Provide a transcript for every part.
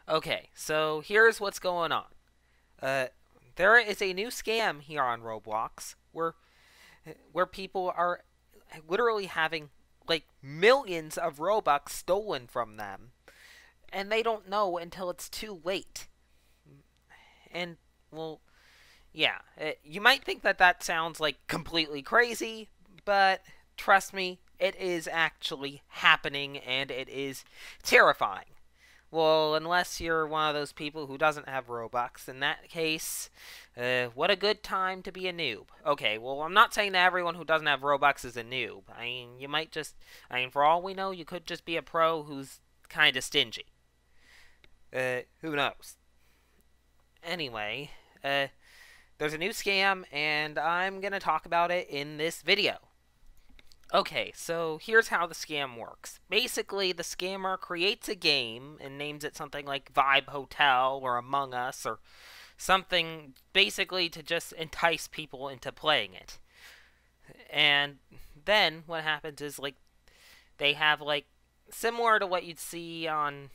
Okay, so here's what's going on. Uh, there is a new scam here on Roblox where people are literally having like millions of Robux stolen from them, and they don't know until it's too late. And well, yeah, you might think that that sounds like completely crazy, but trust me, it is actually happening, and it is terrifying. Well, unless you're one of those people who doesn't have Robux, in that case, what a good time to be a noob. Okay, well, I'm not saying that everyone who doesn't have Robux is a noob. I mean, you might just, for all we know, you could just be a pro who's kind of stingy. Who knows? Anyway, there's a new scam, and I'm gonna talk about it in this video. Okay, so here's how the scam works. Basically, the scammer creates a game and names it something like Vibe Hotel or Among Us or something basically to just entice people into playing it. And then what happens is like they have like similar to what you'd see on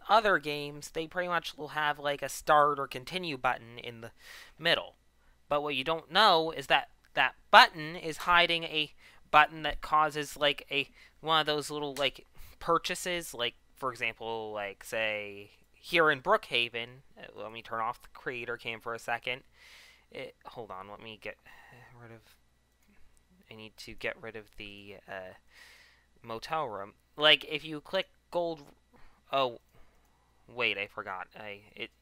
other games, they pretty much will have like a start or continue button in the middle. But what you don't know is that that button is hiding a button that causes like a one of those little like purchases, like for example, like say here in Brookhaven. Let me turn off the creator cam for a second. Hold on, let me get rid of. I need to get rid of the motel room. Like if you click gold. Oh, wait, I forgot.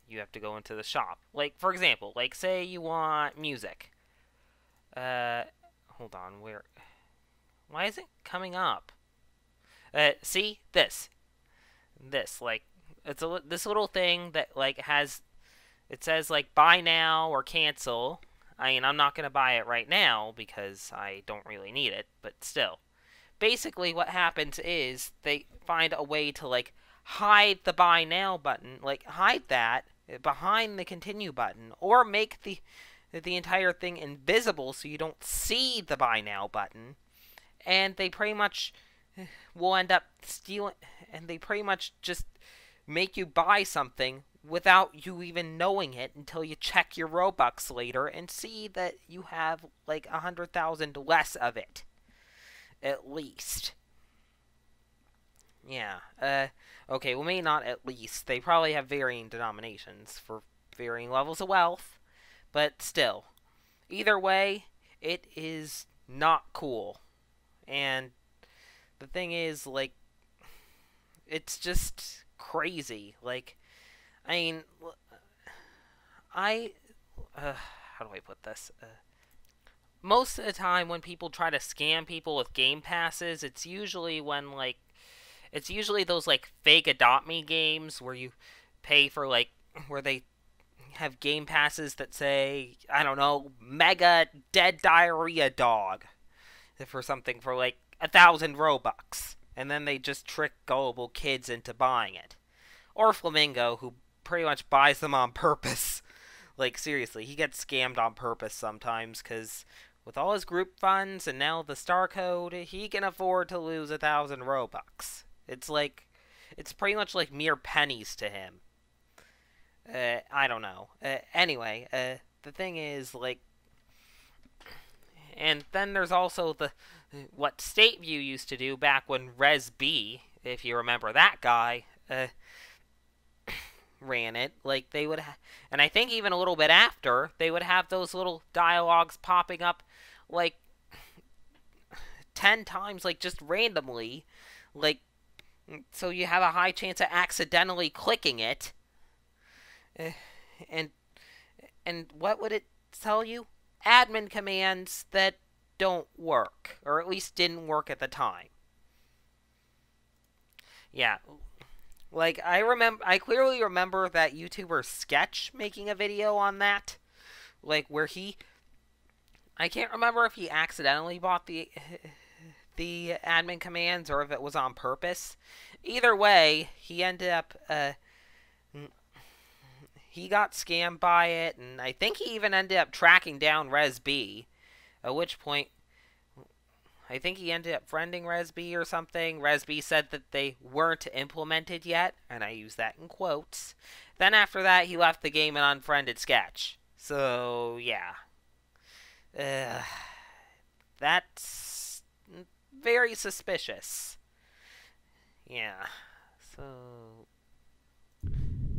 You have to go into the shop. Like for example, like say you want music. Hold on, where? Why is it coming up? See this like this little thing that like has it says like buy now or cancel. I'm not gonna buy it right now because I don't really need it, but still. Basically, what happens is they find a way to like hide the buy now button, like hide that behind the continue button, or make the entire thing invisible so you don't see the buy now button, and they pretty much will end up stealing, and they pretty much just make you buy something without you even knowing it until you check your Robux later and see that you have like 100,000 less of it, at least. Yeah. Okay, well, maybe not at least. They probably have varying denominations for varying levels of wealth, but still. Either way, it is not cool. And the thing is, like, it's just crazy. Like, I mean, I. How do I put this? Most of the time, when people try to scam people with game passes, it's usually when, like, it's usually those, like, fake Adopt Me games where you pay for, like, where they have game passes that say, I don't know, Mega Dead Diarrhea Dog for something for, like, 1,000 Robux. And then they just trick gullible kids into buying it. Or Flamingo, who pretty much buys them on purpose. Like, seriously, he gets scammed on purpose sometimes, because with all his group funds and now the star code, he can afford to lose 1,000 Robux. It's like, it's pretty much like mere pennies to him. I don't know. Anyway, the thing is, like, and then there's also what Stateview used to do back when Res B, if you remember that guy, ran it. Like, they would, and I think even a little bit after, they would have those little dialogues popping up, like, 10 times, like, just randomly, like, so you have a high chance of accidentally clicking it. And what would it tell you? Admin commands that don't work, or at least didn't work at the time. Yeah, like I clearly remember that YouTuber Sketch making a video on that, like where I can't remember if he accidentally bought the admin commands or if it was on purpose. Either way, he ended up he got scammed by it, and I think he even ended up tracking down Res B. At which point, I think he ended up friending Resby or something. Resby said that they weren't implemented yet, and I use that in quotes. Then after that, he left the game and unfriended Sketch. So, yeah. That's very suspicious. Yeah. So,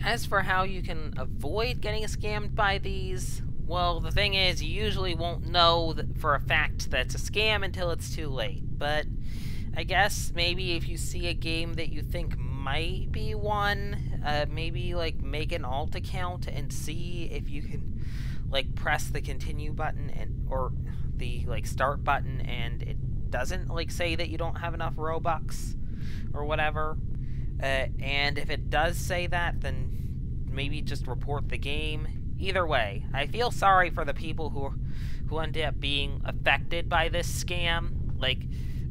as for how you can avoid getting scammed by these, well, the thing is, you usually won't know for a fact that it's a scam until it's too late. But I guess maybe if you see a game that you think might be one, maybe like make an alt account and see if you can like press the continue button or the like start button and it doesn't like say that you don't have enough Robux or whatever. And if it does say that, then maybe just report the game. Either way, I feel sorry for the people who end up being affected by this scam. Like,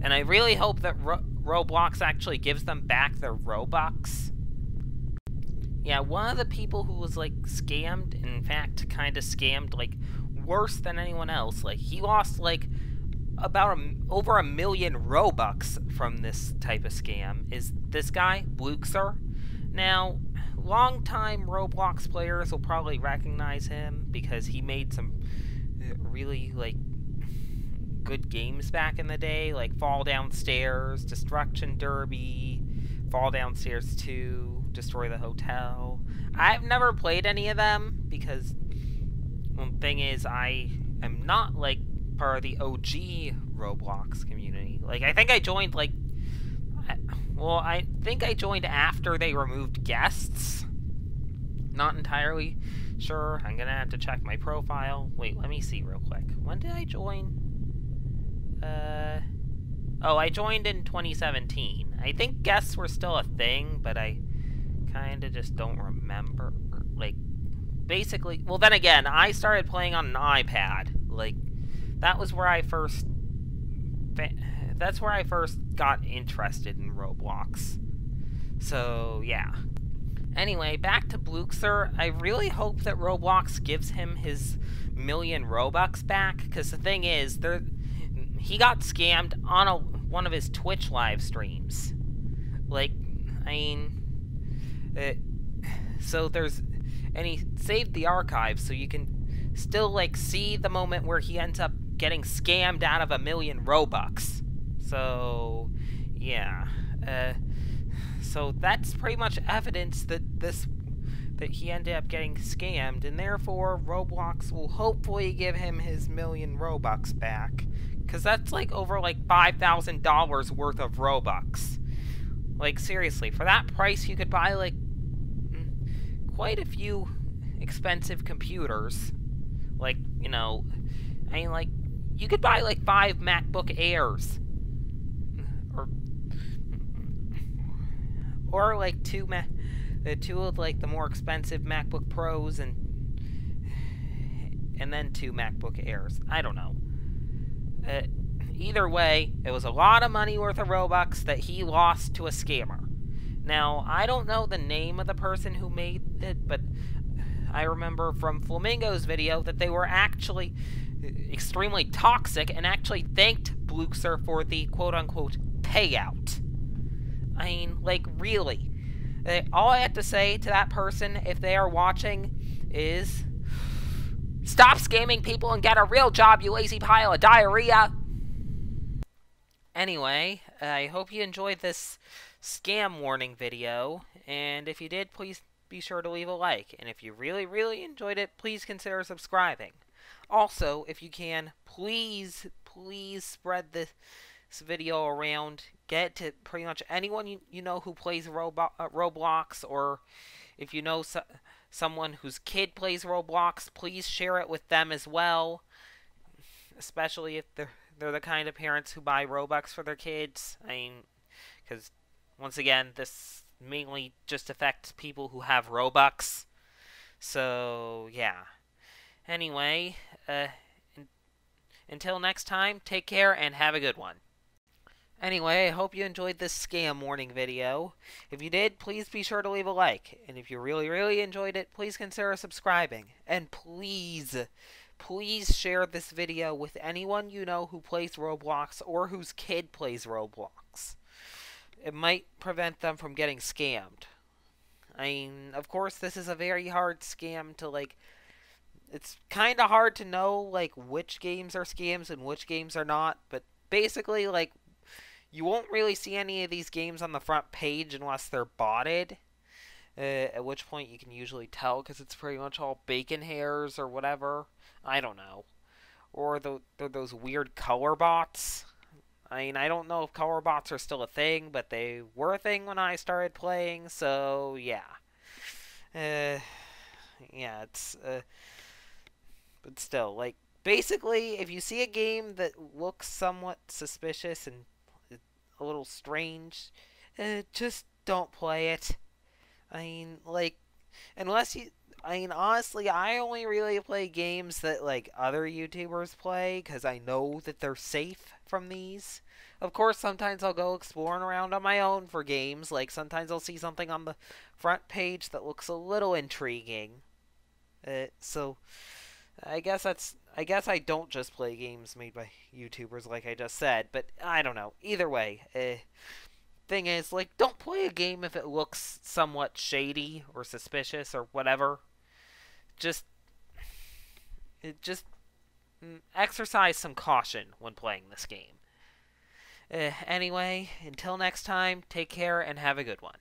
and I really hope that Roblox actually gives them back their Robux. Yeah, one of the people who was like scammed, in fact, kind of scammed like worse than anyone else. Like, he lost like about over 1 million Robux from this type of scam is this guy, Bluxer. Now, longtime Roblox players will probably recognize him because he made some really, like, good games back in the day, like Fall Downstairs, Destruction Derby, Fall Downstairs 2, Destroy the Hotel. I've never played any of them because, well, the thing is, I am not, like, part of the OG Roblox community. Like, I think I joined, like, well, I think I joined after they removed guests. Not entirely sure. I'm gonna have to check my profile. Wait, let me see real quick. When did I join? Oh, I joined in 2017. I think guests were still a thing, but I kinda just don't remember. Like, basically, well, then again, I started playing on an iPad. Like, that was where I first... That's where I first got interested in Roblox. So, yeah. Anyway, back to Bluxer. I really hope that Roblox gives him his 1 million Robux back, because the thing is, he got scammed on one of his Twitch live streams. Like, I mean... so there's... And he saved the archive, so you can still, like, see the moment where he ends up getting scammed out of 1 million Robux. So, yeah. So that's pretty much evidence that he ended up getting scammed, and therefore Roblox will hopefully give him his 1 million Robux back. Because that's like over like $5,000 worth of Robux. Like, seriously, for that price you could buy like quite a few expensive computers. Like, you know, I mean, like, you could buy like 5 MacBook Airs. Or like two of like the more expensive MacBook Pros and then 2 MacBook Airs. I don't know. Either way, it was a lot of money worth of Robux that he lost to a scammer. Now, I don't know the name of the person who made it, but I remember from Flamingo's video that they were actually extremely toxic and actually thanked Bluxer for the quote-unquote payout. I mean, like, really. All I have to say to that person, if they are watching, is... Stop scamming people and get a real job, you lazy pile of diarrhea! Anyway, I hope you enjoyed this scam warning video, and if you did, please be sure to leave a like. And if you really, really enjoyed it, please consider subscribing. Also, if you can, please spread this video around. Get it to pretty much anyone you know who plays Roblox, or if you know someone whose kid plays Roblox, please share it with them as well. Especially if they're the kind of parents who buy Robux for their kids. I mean, because once again, this mainly just affects people who have Robux. So, yeah. Anyway, until next time, take care and have a good one. Anyway, I hope you enjoyed this scam warning video. If you did, please be sure to leave a like. And if you really, really enjoyed it, please consider subscribing. And please please share this video with anyone you know who plays Roblox or whose kid plays Roblox. It might prevent them from getting scammed. I mean, of course, this is a very hard scam to, like, it's kind of hard to know, like, which games are scams and which games are not, but basically, like, you won't really see any of these games on the front page unless they're botted, at which point you can usually tell because it's pretty much all bacon hairs or whatever. I don't know. Or those weird color bots. I mean, I don't know if color bots are still a thing, but they were a thing when I started playing, so yeah. Yeah, it's, but still, like, basically, if you see a game that looks somewhat suspicious and a little strange, just don't play it. I mean, like, unless you... I mean, honestly, I only really play games that, like, other YouTubers play, because I know that they're safe from these. Of course, sometimes I'll go exploring around on my own for games. Like, sometimes I'll see something on the front page that looks a little intriguing. So, I guess I don't just play games made by YouTubers, like I just said, but I don't know. Either way, thing is, like, don't play a game if it looks somewhat shady or suspicious or whatever. Just exercise some caution when playing this game. Anyway, until next time, take care and have a good one.